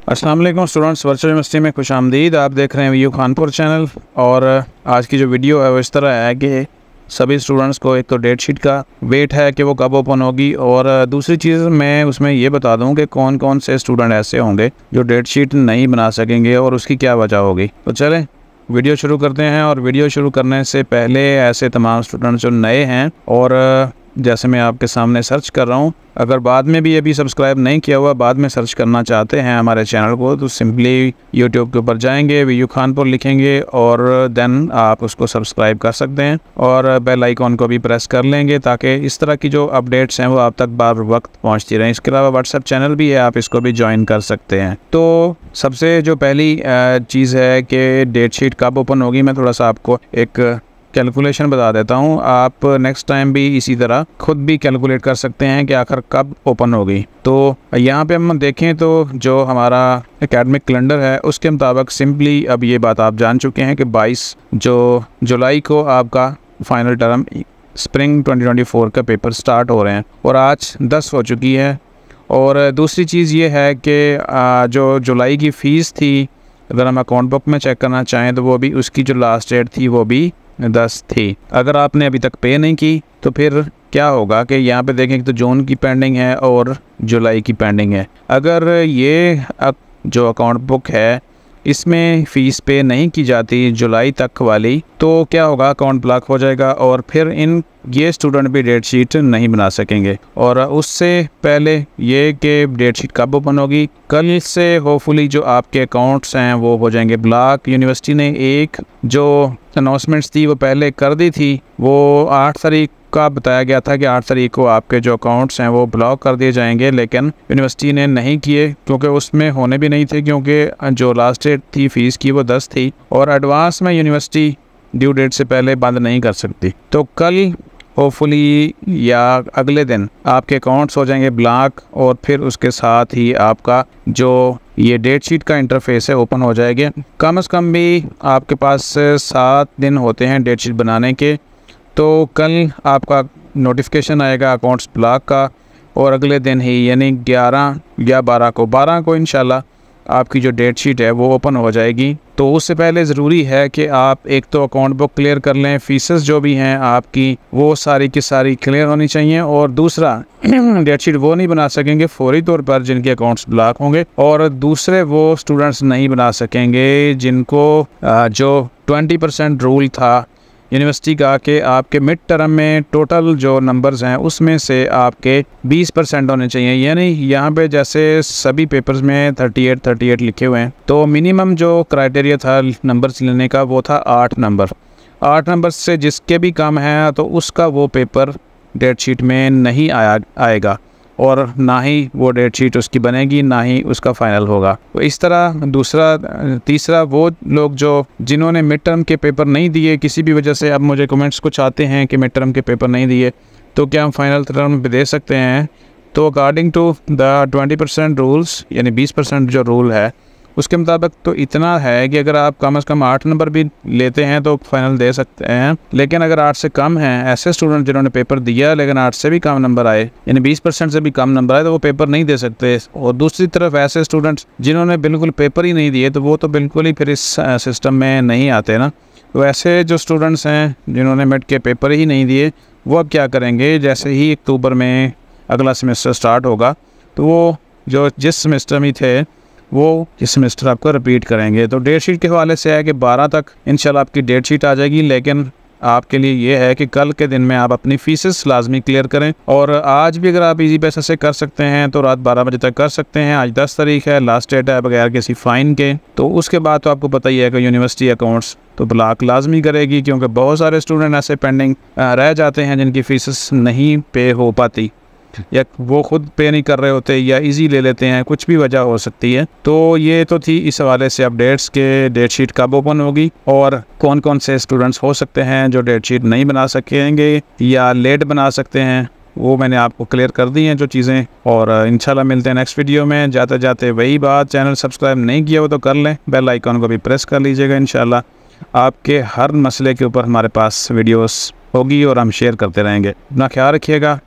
अस्सलाम वालेकुम students, virtual university में खुशामदीद। आप देख रहे हैं वीयू खानपुर चैनल। और आज की जो वीडियो है वो इस तरह है कि सभी स्टूडेंट्स को एक तो डेट शीट का वेट है कि वो कब ओपन होगी, और दूसरी चीज़ मैं उसमें ये बता दूं कि कौन कौन से स्टूडेंट ऐसे होंगे जो डेट शीट नहीं बना सकेंगे और उसकी क्या वजह होगी। तो चलें वीडियो शुरू करते हैं। और वीडियो शुरू करने से पहले ऐसे तमाम स्टूडेंट्स जो नए हैं और जैसे मैं आपके सामने सर्च कर रहा हूँ, अगर बाद में भी अभी सब्सक्राइब नहीं किया हुआ, बाद में सर्च करना चाहते हैं हमारे चैनल को, तो सिंपली यूट्यूब के ऊपर जाएंगे, वीयू खानपुर लिखेंगे और देन आप उसको सब्सक्राइब कर सकते हैं और बेल आइकॉन को भी प्रेस कर लेंगे ताकि इस तरह की जो अपडेट्स हैं वो आप तक बार वक्त पहुँचती रहें। इसके अलावा व्हाट्सएप चैनल भी है, आप इसको भी ज्वाइन कर सकते हैं। तो सबसे जो पहली चीज़ है कि डेट शीट कब ओपन होगी, मैं थोड़ा सा आपको एक कैलकुलेशन बता देता हूँ। आप नेक्स्ट टाइम भी इसी तरह खुद भी कैलकुलेट कर सकते हैं कि आखिर कब ओपन होगी। तो यहाँ पे हम देखें तो जो हमारा एकेडमिक कैलेंडर है उसके मुताबिक सिंपली अब ये बात आप जान चुके हैं कि 22 जो जुलाई को आपका फाइनल टर्म स्प्रिंग 2024 का पेपर स्टार्ट हो रहे हैं और आज 10 हो चुकी है। और दूसरी चीज़ ये है कि जो जुलाई की फ़ीस थी, अगर हम अकाउंट बुक में चेक करना चाहें तो वो भी उसकी जो लास्ट डेट थी वो भी 10 थी। अगर आपने अभी तक पे नहीं की तो फिर क्या होगा कि यहाँ पे देखें तो जून की पेंडिंग है और जुलाई की पेंडिंग है। अगर ये जो अकाउंट बुक है इसमें फ़ीस पे नहीं की जाती जुलाई तक वाली, तो क्या होगा, अकाउंट ब्लॉक हो जाएगा और फिर ये स्टूडेंट भी डेट शीट नहीं बना सकेंगे। और उससे पहले ये कि डेट शीट कब ओपन होगी, कल से होपफुली जो आपके अकाउंट्स हैं वो हो जाएंगे ब्लॉक। यूनिवर्सिटी ने एक जो अनाउंसमेंट्स थी वो पहले कर दी थी, वो 8 तारीख का बताया गया था कि 8 तारीख को आपके जो अकाउंट्स हैं वो ब्लॉक कर दिए जाएंगे, लेकिन यूनिवर्सिटी ने नहीं किए क्योंकि उसमें होने भी नहीं थे, क्योंकि जो लास्ट डेट थी फ़ीस की वो 10 थी और एडवांस में यूनिवर्सिटी ड्यू डेट से पहले बंद नहीं कर सकती। तो कल होपफुली या अगले दिन आपके अकाउंट्स हो जाएंगे ब्लॉक और फिर उसके साथ ही आपका जो ये डेट शीट का इंटरफेस है ओपन हो जाएगा। कम से कम भी आपके पास 7 दिन होते हैं डेट शीट बनाने के। तो कल आपका नोटिफिकेशन आएगा अकाउंट्स ब्लॉक का और अगले दिन ही यानी 11 या 12 को इंशाल्लाह आपकी जो डेट शीट है वो ओपन हो जाएगी। तो उससे पहले ज़रूरी है कि आप एक तो अकाउंट बुक क्लियर कर लें, फीसेस जो भी हैं आपकी वो सारी की सारी क्लियर होनी चाहिए। और दूसरा डेट शीट वो नहीं बना सकेंगे फौरी तौर पर जिनके अकाउंट्स ब्लॉक होंगे, और दूसरे वो स्टूडेंट्स नहीं बना सकेंगे जिनको जो 20% रूल था यूनिवर्सिटी का कि आपके मिड टर्म में टोटल जो नंबर्स हैं उसमें से आपके 20% होने चाहिए। यानी यहाँ पे जैसे सभी पेपर्स में 38 लिखे हुए हैं, तो मिनिमम जो क्राइटेरिया था नंबर्स लेने का वो था 8 नंबर। 8 नंबर से जिसके भी कम है तो उसका वो पेपर डेट शीट में नहीं आएगा और ना ही वो डेट शीट उसकी बनेगी, ना ही उसका फाइनल होगा। तो इस तरह तीसरा वो लोग जो जिन्होंने मिड टर्म के पेपर नहीं दिए किसी भी वजह से, अब मुझे कमेंट्स कुछ आते हैं कि मिड टर्म के पेपर नहीं दिए तो क्या हम फाइनल टर्म पे दे सकते हैं। तो अकॉर्डिंग टू द 20% रूल्स यानी 20% जो रूल है उसके मुताबिक तो इतना है कि अगर आप कम से कम 8 नंबर भी लेते हैं तो फाइनल दे सकते हैं। लेकिन अगर 8 से कम हैं, ऐसे स्टूडेंट जिन्होंने पेपर दिया लेकिन 8 से भी कम नंबर आए यानी 20% से भी कम नंबर आए, तो वो पेपर नहीं दे सकते। और दूसरी तरफ ऐसे स्टूडेंट्स जिन्होंने बिल्कुल पेपर ही नहीं दिए तो वो तो बिल्कुल ही फिर इस सिस्टम में नहीं आते ना। तो ऐसे जो स्टूडेंट्स हैं जिन्होंने मिड के पेपर ही नहीं दिए वो अब क्या करेंगे, जैसे ही अक्टूबर में अगला सेमेस्टर स्टार्ट होगा तो वो जो जिस सेमेस्टर में थे वो इस सेमेस्टर आपको रिपीट करेंगे। तो डेट शीट के हवाले से है कि 12 तक इंशाल्लाह आपकी डेट शीट आ जाएगी, लेकिन आपके लिए ये है कि कल के दिन में आप अपनी फीसेस लाजमी क्लियर करें। और आज भी अगर आप इजी पैसे से कर सकते हैं तो रात 12 बजे तक कर सकते हैं। आज 10 तारीख है, लास्ट डेट है बगैर किसी फ़ाइन के। तो उसके बाद तो आपको पता ही है कि यूनिवर्सिटी अकाउंट्स तो ब्लॉक लाजमी करेगी, क्योंकि बहुत सारे स्टूडेंट ऐसे पेंडिंग रह जाते हैं जिनकी फीसेस नहीं पे हो पाती, या वो खुद पे नहीं कर रहे होते या इजी ले लेते हैं, कुछ भी वजह हो सकती है। तो ये तो थी इस हवाले से अपडेट्स के डेट शीट कब ओपन होगी और कौन कौन से स्टूडेंट्स हो सकते हैं जो डेट शीट नहीं बना सकेंगे या लेट बना सकते हैं। वो मैंने आपको क्लियर कर दी हैं जो चीज़ें। और इंशाल्लाह मिलते हैं नेक्स्ट वीडियो में। जाते जाते वही बात, चैनल सब्सक्राइब नहीं किया हो तो कर लें, बेल आइकॉन को भी प्रेस कर लीजिएगा। इंशाल्लाह आपके हर मसले के ऊपर हमारे पास वीडियोस होगी और हम शेयर करते रहेंगे। अपना ख्याल रखिएगा।